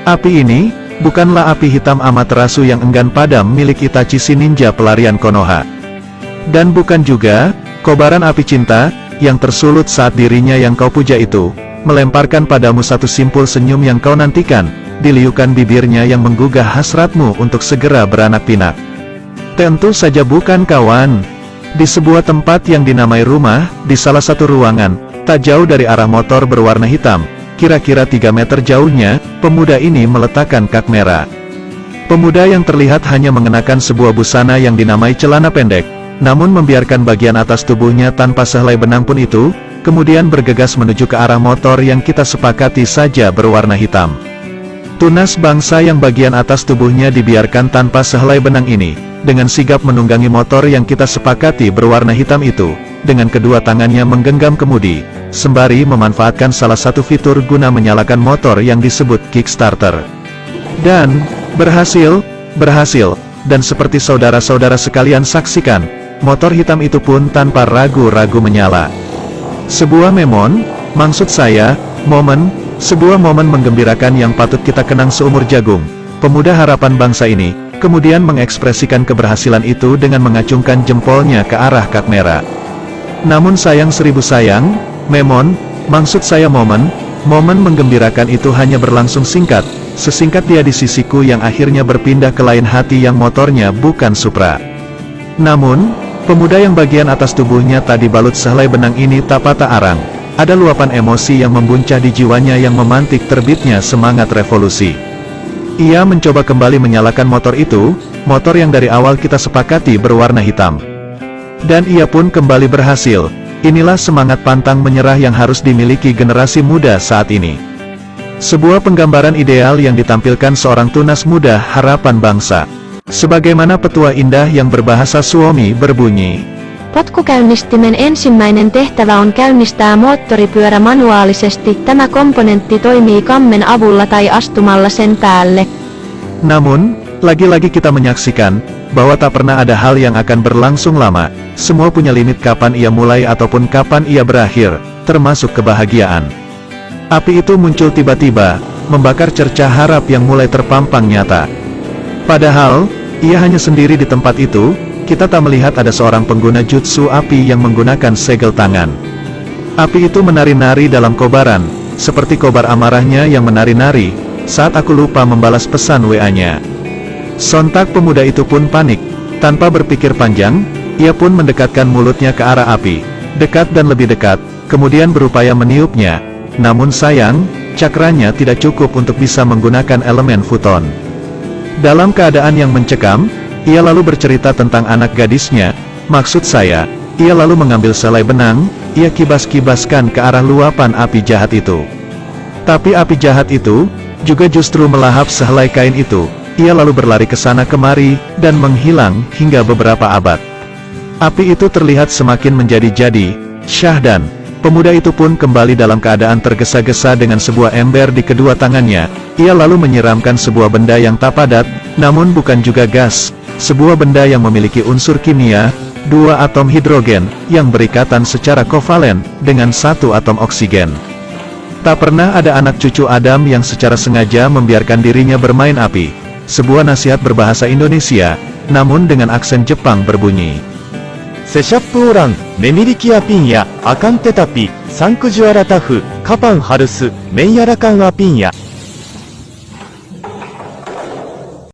Api ini, bukanlah api hitam Amaterasu yang enggan padam milik Itachi si ninja pelarian Konoha. Dan bukan juga, kobaran api cinta, yang tersulut saat dirinya yang kau puja itu, melemparkan padamu satu simpul senyum yang kau nantikan, diliukan bibirnya yang menggugah hasratmu untuk segera beranak pinak. Tentu saja bukan kawan. Di sebuah tempat yang dinamai rumah, di salah satu ruangan, tak jauh dari arah motor berwarna hitam, kira-kira 3 meter jauhnya, pemuda ini meletakkan kak merah. Pemuda yang terlihat hanya mengenakan sebuah busana yang dinamai celana pendek, namun membiarkan bagian atas tubuhnya tanpa sehelai benang pun itu, kemudian bergegas menuju ke arah motor yang kita sepakati saja berwarna hitam. Tunas bangsa yang bagian atas tubuhnya dibiarkan tanpa sehelai benang ini, dengan sigap menunggangi motor yang kita sepakati berwarna hitam itu, dengan kedua tangannya menggenggam kemudi, sembari memanfaatkan salah satu fitur guna menyalakan motor yang disebut Kickstarter. Dan, berhasil, dan seperti saudara-saudara sekalian saksikan, motor hitam itu pun tanpa ragu-ragu menyala. Sebuah momen menggembirakan yang patut kita kenang seumur jagung. Pemuda harapan bangsa ini, kemudian mengekspresikan keberhasilan itu dengan mengacungkan jempolnya ke arah kak merah. Namun sayang seribu sayang, momen menggembirakan itu hanya berlangsung singkat, sesingkat dia di sisiku yang akhirnya berpindah ke lain hati yang motornya bukan Supra. Namun, pemuda yang bagian atas tubuhnya tak dibalut sehelai benang ini tak patah arang. Ada luapan emosi yang membuncah di jiwanya yang memantik terbitnya semangat revolusi. Ia mencoba kembali menyalakan motor itu, motor yang dari awal kita sepakati berwarna hitam. Dan ia pun kembali berhasil. Inilah semangat pantang menyerah yang harus dimiliki generasi muda saat ini. Sebuah penggambaran ideal yang ditampilkan seorang tunas muda harapan bangsa. Sebagaimana petua indah yang berbahasa Suomi berbunyi. Potkukäynnistimen ensimmäinen tehtävä on käynnistää moottoripyörä manuaalisesti. Tämä komponentti toimii kammen avulla tai astumalla sen päälle. Namun, lagi-lagi kita menyaksikan bahwa tak pernah ada hal yang akan berlangsung lama. Semua punya limit kapan ia mulai ataupun kapan ia berakhir, termasuk kebahagiaan. Api itu muncul tiba-tiba, membakar cercah harap yang mulai terpampang nyata. Padahal, ia hanya sendiri di tempat itu. Kita tak melihat ada seorang pengguna jutsu api yang menggunakan segel tangan. Api itu menari-nari dalam kobaran, seperti kobar amarahnya yang menari-nari, saat aku lupa membalas pesan WA-nya. Sontak pemuda itu pun panik. Tanpa berpikir panjang, ia pun mendekatkan mulutnya ke arah api. Dekat dan lebih dekat, kemudian berupaya meniupnya. Namun sayang, cakranya tidak cukup untuk bisa menggunakan elemen futon. Dalam keadaan yang mencekam, ia lalu bercerita tentang anak gadisnya. Maksud saya, ia lalu mengambil selai benang, ia kibas-kibaskan ke arah luapan api jahat itu. Tapi api jahat itu, juga justru melahap sehelai kain itu. Ia lalu berlari ke sana kemari, dan menghilang hingga beberapa abad. Api itu terlihat semakin menjadi-jadi, syahdan. Pemuda itu pun kembali dalam keadaan tergesa-gesa dengan sebuah ember di kedua tangannya. Ia lalu menyiramkan sebuah benda yang tak padat, namun bukan juga gas. Sebuah benda yang memiliki unsur kimia, 2 atom hidrogen, yang berikatan secara kovalen, dengan 1 atom oksigen. Tak pernah ada anak cucu Adam yang secara sengaja membiarkan dirinya bermain api. Sebuah nasihat berbahasa Indonesia, namun dengan aksen Jepang berbunyi. Seshappu orang, memiliki apin ya, akan tetapi, sankuju aratafu, kapan harus, menyarakan apin ya.